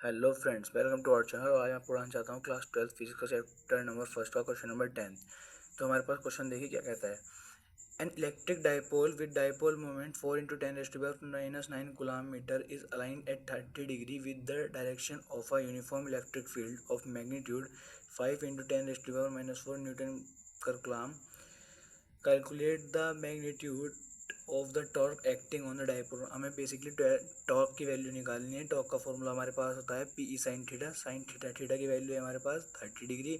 Hello friends, welcome to our channel. आज मैं पढ़ाना चाहता हूँ क्लास 12 फिजिक्स का चैप्टर नंबर फर्स्ट का क्वेश्चन नंबर 10। तो हमारे पास क्वेश्चन देखिए क्या कहता है। An electric dipole with dipole moment 4 × 10⁻⁻⁹ coulomb metre is aligned at 30 degree with the direction of a uniform electric field of magnitude 5 × 10⁻⁻⁴ newton per coulomb. Calculate the magnitude of the torque acting on the dipole. हमें basically torque की value निकालनी है। Torque का formula हमारे पास होता है P E sine theta. Theta की value है हमारे पास 30 डिग्री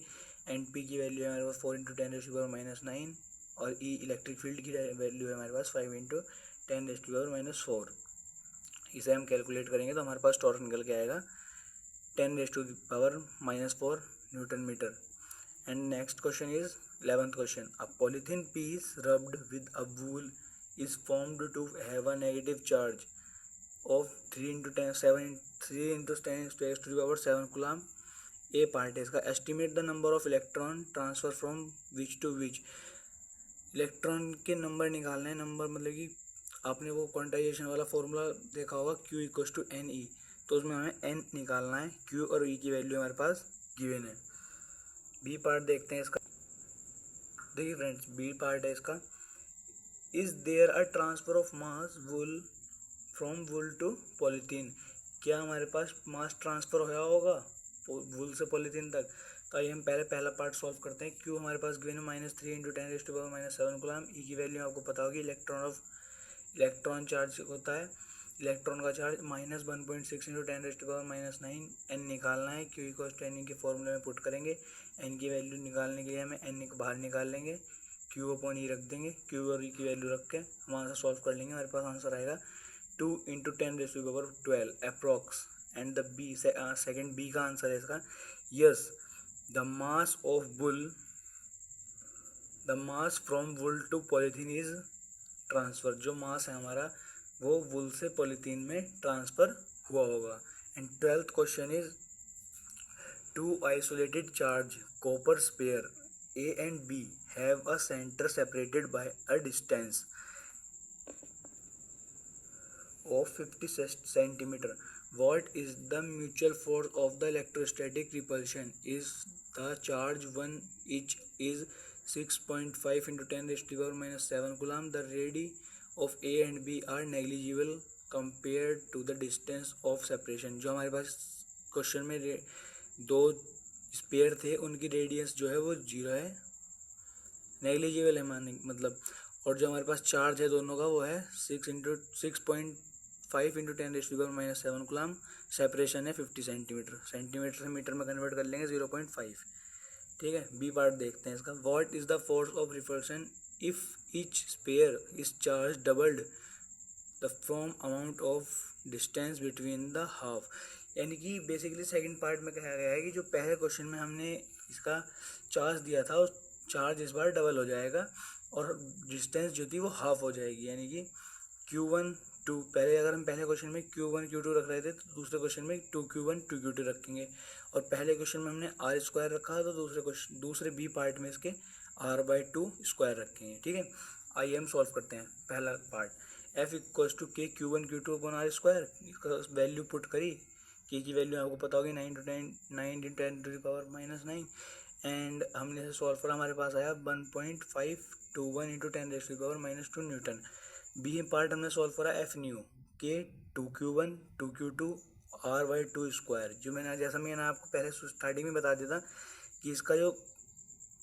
एंड पी की वैल्यू है हमारे पास 4 × 10⁻⁹ और ई इलेक्ट्रिक फील्ड की वैल्यू है हमारे पास 5 × 10⁻⁴। इसे हम कैलकुलेट करेंगे तो हमारे पास टॉर्क निकल के आएगा 10⁻⁻⁴ newton metre. And next question is 11th question. A polythene piece rubbed with a wool is formed to have a negative charge of 3 × 10 7 3 × 10⁻⁷ coulomb. A part है इसका। Estimate the number of electron transfer from which to which. Electron के number निकालना है। Number मतलब कि आपने वो quantization वाला फॉर्मूला देखा होगा Q = NE, तो उसमें हमें N निकालना है। Q और E की वैल्यू हमारे पास गिवन है। बी पार्ट देखते हैं इसका। देखिए फ्रेंड्स, बी पार्ट है इसका। Is there a transfer of mass wool from wool to polythene. क्या हमारे पास मास ट्रांसफर होया होगा वुल से पॉलीथीन तक। तो आइए हम पहला पार्ट सॉल्व करते हैं। क्यू हमारे पास गिवन है -3 × 10⁻⁷ कूलम। ई की वैल्यू आपको पता होगी इलेक्ट्रॉन चार्ज होता है। इलेक्ट्रॉन का चार्ज -1.6 × 10⁻⁹ एन निकालना है। क्यू = NE के फॉर्मूले में पुट करेंगे। एन की वैल्यू निकालने के लिए हमें एन को बाहर निकाल लेंगे, Q/E रख देंगे। Q और E की वैल्यू रख के हम आंसर सॉल्व कर लेंगे। हमारे पास आंसर आएगा 2 × 10⁻12 approx. And the B second B का आंसर है इसका। Yes, the mass of wool the mass from wool to polythene is transfer. जो मास है हमारा वो वुल से पॉलीथीन में ट्रांसफर हुआ होगा। And 12th question is two isolated charge copper sphere A and B have a center separated by a distance of 50 centimeter. What is the mutual force of the electrostatic repulsion? Is the charge 1 each is 6.5 × 10⁻⁷ coulomb. The radii of A and B are negligible compared to the distance of separation. जो हमारे पास question में दो spare थे उनकी radius जो है वो 0 है, नेग्लिजिबल है माने मतलब। और जो हमारे पास चार्ज है दोनों का वो है 6.5 × 10⁻⁷ कूलम। सेपरेशन है 50 सेंटीमीटर। सेंटीमीटर से मीटर में कन्वर्ट कर लेंगे 0.5। ठीक है, बी पार्ट देखते हैं इसका। What is the force of repulsion if each spare is charge doubled the from amount of distance between the half. यानी कि बेसिकली सेकंड पार्ट में कहा गया है कि जो पहले क्वेश्चन में हमने इसका चार्ज दिया था उस चार्ज इस बार डबल हो जाएगा और डिस्टेंस जो थी वो हाफ हो जाएगी। यानी कि Q1 2, पहले अगर हम पहले क्वेश्चन में Q1 Q2 रख रहे थे तो दूसरे क्वेश्चन में 2Q1 2Q2 रखेंगे। और पहले क्वेश्चन में हमने R² रखा तो दूसरे बी पार्ट में इसके R/2² रखेंगे। ठीक है, आइए हम सॉल्व करते हैं पहला part. F = K Q1 Q2/R²। इसका वैल्यू पुट करी। K की वैल्यू आपको पता होगी 9 × 10⁻⁹ एंड हमने इसे सॉल्व करा। हमारे पास आया 1.521 × 10⁻⁻² न्यूटन। बी पार्ट हमने सॉल्व करा। F new K 2Q1 2Q2 R/2²। जो मैंने जैसा मैंने आपको पहले स्टार्टिंग में बता दिया था कि इसका जो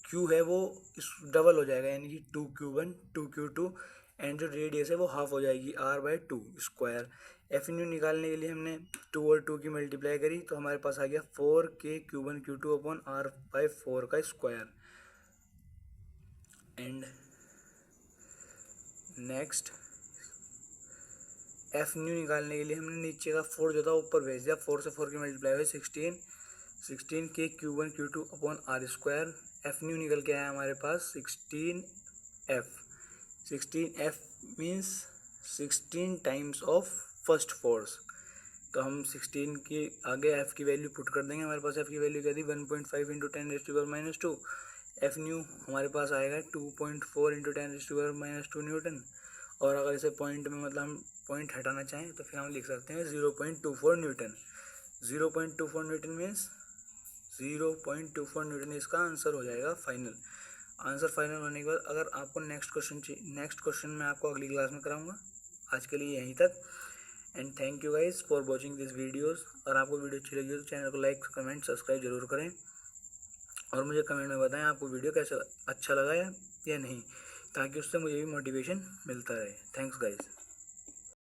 Q है वो डबल हो जाएगा, यानी कि 2Q1 2Q2 एंड जो रेडियस है वो हाफ हो जाएगी R/2²। एफ न्यू निकालने के लिए हमने 2 और 2 की मल्टीप्लाई करी तो हमारे पास आ गया 4K Q1 Q2/R/4² and next F new निकालने के लिए हमने नीचे का 4 जो था ऊपर भेज दिया। 4 से 4 की मल्टीप्लाई हुई 16K Q1 Q2/R²। F new निकल के आया हमारे पास 16F means 16 times of first force. तो हम 16 के आगे एफ की वैल्यू पुट कर देंगे। हमारे पास एफ की वैल्यू क्या थी 1.5 × 10⁻⁻²। एफ न्यू हमारे पास आएगा 2.4 × 10⁻⁻² न्यूटन। और अगर इसे पॉइंट में मतलब हम पॉइंट हटाना चाहें तो फिर हम लिख सकते हैं 0.24 न्यूटन। 0.24 न्यूटन मीन्स 0.24 न्यूटन इसका आंसर हो जाएगा फाइनल। आंसर फाइनल होने के बाद अगर आपको नेक्स्ट क्वेश्चन मैं आपको अगली क्लास में कराऊंगा। आज के लिए यहीं तक and thank you guys for watching this videos. अगर आपको वीडियो अच्छी लगी हो तो चैनल को लाइक कमेंट सब्सक्राइब जरूर करें और मुझे कमेंट में बताएं आपको वीडियो कैसा अच्छा लगा या नहीं, ताकि उससे मुझे भी मोटिवेशन मिलता रहे। Thanks guys.